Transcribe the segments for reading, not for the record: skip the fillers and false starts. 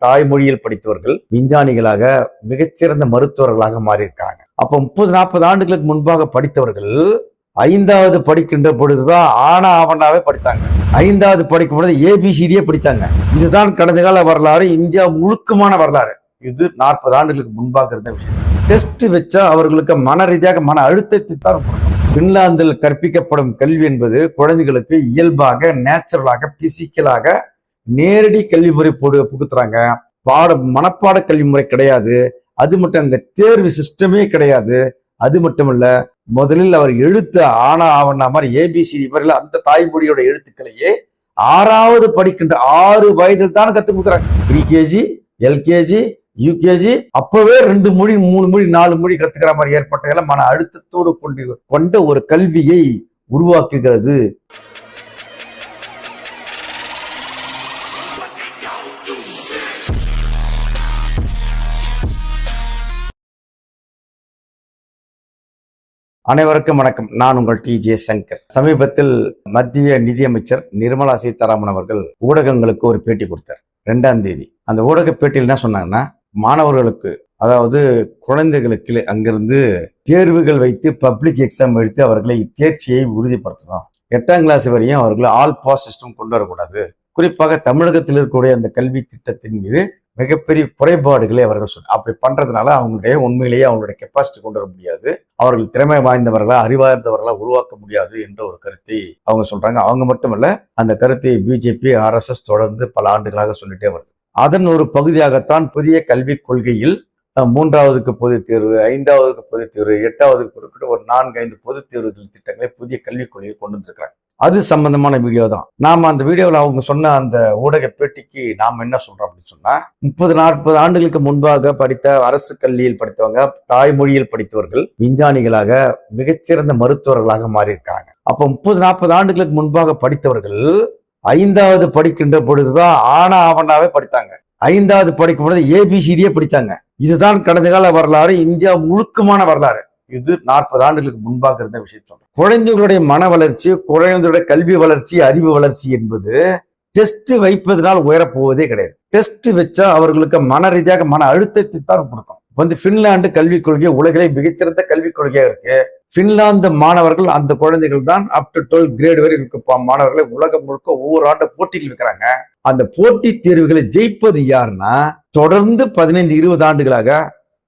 தாய்மொழியில் படித்தவர்கள் விஞ்ஞானிகளாக மிகச்சிறந்த மருத்துவர்களாக மாறியிருக்காங்க. அப்ப 30-40 ஆண்டுகளுக்கு முன்பாக படித்தவர்கள் 5வது படிக்கின்ற பொழுதுதான் ஆனா ஆவணாவே படித்தாங்க. 5வது படிக்கும் பொழுது ABCDயே படிச்சாங்க. இதுதான் கடந்த கால வரலாறு, இந்தியா முழுக்கமான வரலாறு. இது 40 ஆண்டுகளுக்கு முன்பாக இருந்த விஷயம். டெஸ்ட் வச்சா அவர்களுக்கு மன ரீதியாக மன அழுத்தத்தை தான் கொடுக்கும். பின்லாந்தில் கற்பிக்கப்படும் கல்வி என்பது குழந்தைகளுக்கு இயல்பாக நேச்சுரலாக பிசிக்கலாக நேரடி கல்வி முறை புகுத்துறாங்க. மனப்பாட கல்வி முறை கிடையாது. அது மட்டும் அங்க தேர்வு சிஸ்டமே கிடையாது. அது மட்டும் இல்ல, முதலில் அவர் எழுத்து ஆனா ஆவணா மாதிரி ABCD வரையில அந்த தாய்மொழியோட எழுத்துக்களையே 6வது படிக்கின்ற 6 வயதில் தான் கத்துக் கொடுக்குறாங்க. PKG, LKG, UKG அப்பவே 2 மொழி 3 மொழி 4 மொழி கத்துக்கிற மாதிரி ஏற்பட்ட மன அழுத்தத்தோடு கொண்ட ஒரு கல்வியை உருவாக்குகிறது. அனைவருக்கும் வணக்கம். நான் உங்கள் TJ சங்கர். சமீபத்தில் மத்திய நிதியமைச்சர் நிர்மலா சீதாராமன் அவர்கள் ஊடகங்களுக்கு ஒரு பேட்டி கொடுத்தார். 2ஆம் தேதி அந்த ஊடக பேட்டியில் என்ன சொன்னாங்கன்னா, மாணவர்களுக்கு அதாவது குழந்தைகளுக்கு அங்கிருந்து தேர்வுகள் வைத்து பப்ளிக் எக்ஸாம் வைத்து அவர்களை தேர்ச்சியை உறுதிப்படுத்தணும். 8ஆம் கிளாஸ் வரையும் அவர்கள் ஆல் பாஸ் சிஸ்டம் கொண்டு வரக்கூடாது. குறிப்பாக தமிழகத்தில் இருக்கக்கூடிய அந்த கல்வி திட்டத்தின் மீது மிகப்பெரிய குறைபாடுகளை அவர்கள் அப்படி பண்றதுனால அவங்களுடைய உண்மையிலேயே அவங்களுடைய கெப்பாசிட்டி கொண்டு வர முடியாது, அவர்கள் திறமை வாய்ந்தவர்களா அறிவார்ந்தவர்களா உருவாக்க முடியாது என்ற ஒரு கருத்தை அவங்க சொல்றாங்க. அவங்க மட்டுமல்ல, அந்த கருத்தை BJP RSS தொடர்ந்து பல ஆண்டுகளாக சொல்லிட்டே வருது. அதன் ஒரு பகுதியாகத்தான் புதிய கல்விக் கொள்கையில் 3வதுக்கு பொதுத் தேர்வு, 5வதுக்கு பொதுத் தேர்வு, 8வதுக்கு குறிப்பிட்ட ஒரு 4-5 பொதுத் தேர்வுகள் திட்டங்களை புதிய கல்விக் கொள்கையை கொண்டு வந்திருக்கிறாங்க. அது சம்பந்தமான வீடியோ தான். நாம அந்த வீடியோவில் அவங்க சொன்ன அந்த ஊடக பேட்டிக்கு நாம என்ன சொல்றோம் அப்படின்னு சொன்னா, 30-40 ஆண்டுகளுக்கு முன்பாக படித்த அரசு கல்வியில் படித்தவங்க, தாய்மொழியில் படித்தவர்கள் விஞ்ஞானிகளாக மிகச்சிறந்த மருத்துவர்களாக மாறியிருக்காங்க. அப்ப 30-40 ஆண்டுகளுக்கு முன்பாக படித்தவர்கள் 5வது படிக்கின்ற பொழுதுதான் ஆனா ஆவணாவே படித்தாங்க. 5வது படிக்கும் பொழுது ABCDயே படிச்சாங்க. இதுதான் கடந்த கால வரலாறு, இந்தியா முழுக்கமான வரலாறு. இது 40 ஆண்டுகளுக்கு முன்பாக இருந்த விஷயம். குழந்தைகளுடைய மன வளர்ச்சி, குழந்தைகளுடைய கல்வி வளர்ச்சி, அறிவு வளர்ச்சி என்பது டெஸ்ட் வைப்பதனால் உயரப்போவதே கிடையாது. டெஸ்ட் வச்சா அவர்களுக்கு மன ரீதியாக மன அழுத்தத்தை தான் கொடுக்கும். பின்லாந்து கல்விக் கொள்கை உலகிலே மிகச்சிறந்த கல்விக் கொள்கையா இருக்கு. பின்லாந்து மாணவர்கள், அந்த குழந்தைகள் தான் அப் டு 12th கிரேட் வரை இருக்க மாணவர்களை உலகம் முழுக்க ஒவ்வொரு ஆண்டு போட்டிகள் வைக்கிறாங்க. அந்த போட்டி தேர்வுகளை ஜெயிப்பது யாருன்னா, தொடர்ந்து 15-20 ஆண்டுகளாக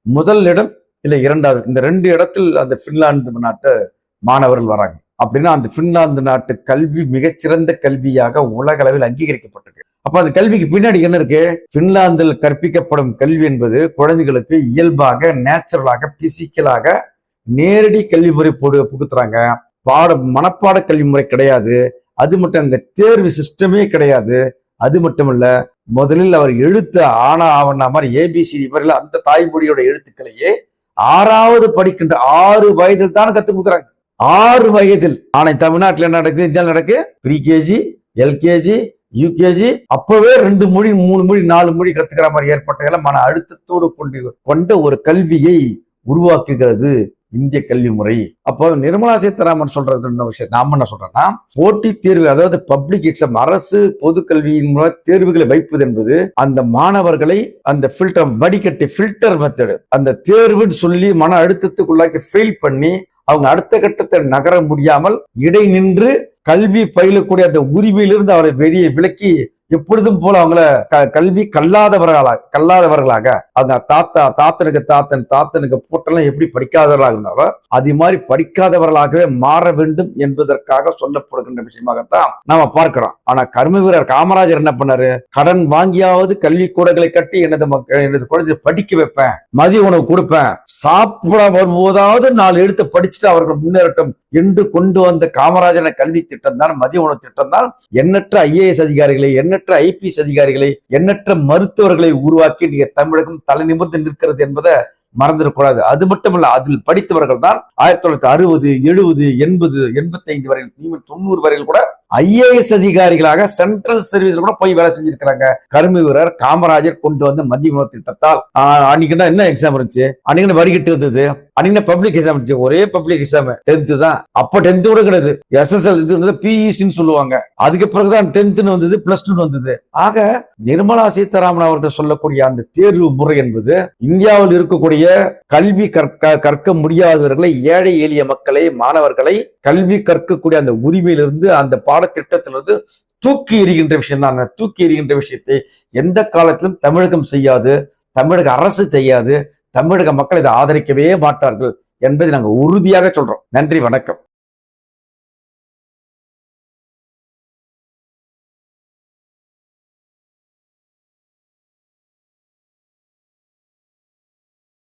முதல் இடம் இல்ல 2வது, இந்த 2 இடத்தில் அந்த பின்லாந்து நாட்டு மாணவர்கள் வராங்க. அப்படின்னா அந்த பின்லாந்து நாட்டு கல்வி மிகச்சிறந்த கல்வியாக உலக அளவில் அங்கீகரிக்கப்பட்டிருக்கு. அப்ப அந்த கல்விக்கு பின்னாடி என்ன இருக்கு? பின்லாந்தில் கற்பிக்கப்படும் கல்வி என்பது குழந்தைகளுக்கு இயல்பாக நேச்சுரலாக பிசிக்கலாக நேரடி கல்வி முறை புகுத்துறாங்க. மனப்பாட கல்வி முறை கிடையாது. அது மட்டும் அங்க தேர்வு சிஸ்டமே கிடையாது. அது மட்டும் இல்ல, முதலில் அவர் எழுத்து ஆனா ஆவணா மாதிரி ABCD வரையில அந்த தாய்மொழியோட எழுத்துக்களையே 6வது படிக்கின்ற 6 வயதில் தான் கத்துக் கொடுக்குறாங்க. 6 வயதில். ஆனா தமிழ்நாட்டில் என்ன நடக்குது, இந்தியாவில் நடக்கு PKG, LKG, UKG அப்பவே 2 மொழி 3 மொழி 4 மொழி கத்துக்கிற மாதிரி ஏற்பட்ட மன அழுத்தத்தோடு கொண்ட ஒரு கல்வியை உருவாக்குகிறது இந்திய கல்வி முறை. அப்போ நிர்மலா சீதாராமன் சொல்றது என்ன விஷயம், நாம என்ன சொல்றோம்னா, போட்டித் தேர்வு அதாவது பப்ளிக் எக்ஸாம், அரசு பொது கல்வியின் மூலம் தேர்வுகளை வைப்பது என்பது அந்த மாணவர்களை அந்த ஃபில்டர் வடிகட்டி ஃபில்டர் மெத்தடு, அந்த தேர்வுன்னு சொல்லி மன அழுத்தத்துக்குள்ளாக்கி ஃபெயில் பண்ணி அவங்க அடுத்த கட்டத்தை நகர முடியாமல் இடை நின்று கல்வி பயிலக்கூடிய அந்த உரிமையிலிருந்து அவரை வெளியே விலக்கி எப்பொழுதும் போல அவங்கள கல்வி கல்லாதவர்களாக அந்த தாத்தனுக்கு போட்டெல்லாம் எப்படி படிக்காதவர்களாக இருந்தாலும் அது மாதிரி படிக்காதவர்களாகவே மாற வேண்டும் என்பதற்காக சொல்லப்படுகின்ற விஷயமாகத்தான் நாம பார்க்கிறோம். ஆனா கர்ம வீரர் காமராஜர் என்ன பண்ணாரு? கடன் வாங்கியாவது கல்வி கூடங்களை கட்டி எனது குழந்தை படிக்க வைப்பேன், மதிய உணவு கொடுப்பேன், சாப்பிட வரும்போதாவது 4 எழுத்து படிச்சுட்டு அவர்கள் முன்னேறட்டும் என்று கொண்டு வந்த காமராஜன கல்வி திட்டம் தான், மதிய உணவு திட்டம் தான் எண்ணற்ற IAS அதிகாரிகளை, எண்ணற்ற IPS அதிகாரிகளை, எண்ணற்ற மருத்துவர்களை உருவாக்கி நீங்க தமிழகம் தலை நிமிர்ந்து நிற்கிறது என்பதை மறந்துடக்கூடாது. அது மட்டுமல்ல, அதில் படித்தவர்கள் தான் 1960, 70, 80, 85 வரையில் 90 வரையில் கூட IAS அதிகாரிகளாக சென்ட்ரல் சர்வீஸ் கூட போய் வேலை செஞ்சிருக்கிறாங்க. கர்ம வீரர் காமராஜர் கொண்டு வந்த மதிய உணவு திட்டத்தால். அன்னைக்கு என்ன எக்ஸாம் இருந்துச்சு? அன்னைக்கு வரிகட்டு இருந்தது. அன்னைக்கு பப்ளிக் எக்ஸாம் ஒரே பப்ளிக் எக்ஸாம் 10th தான். அப்ப 10th கூட கிடையாது, SSL இது பிஇசின்னு சொல்லுவாங்க. அதுக்கு பிறகுதான் 10th வந்தது, +2 வந்தது. ஆக நிர்மலா சீதாராமன் அவர்கள் சொல்லக்கூடிய அந்த தேர்வு முறை என்பது இந்தியாவில் இருக்கக்கூடிய கல்வி கற்க முடியாதவர்களை, ஏழை எளிய மக்களை, மாணவர்களை கல்வி கற்கக்கூடிய அந்த உரிமையிலிருந்து, அந்த பாடத்திட்டத்திலிருந்து தூக்கி எறிகின்ற விஷயம் தான். தூக்கி எறிகின்ற விஷயத்தை எந்த காலத்திலும் தமிழகம் செய்யாது, தமிழக அரசு செய்யாது, தமிழக மக்கள் இதை ஆதரிக்கவே மாட்டார்கள் என்பதை நாங்கள் உறுதியாக சொல்றோம். நன்றி, வணக்கம்.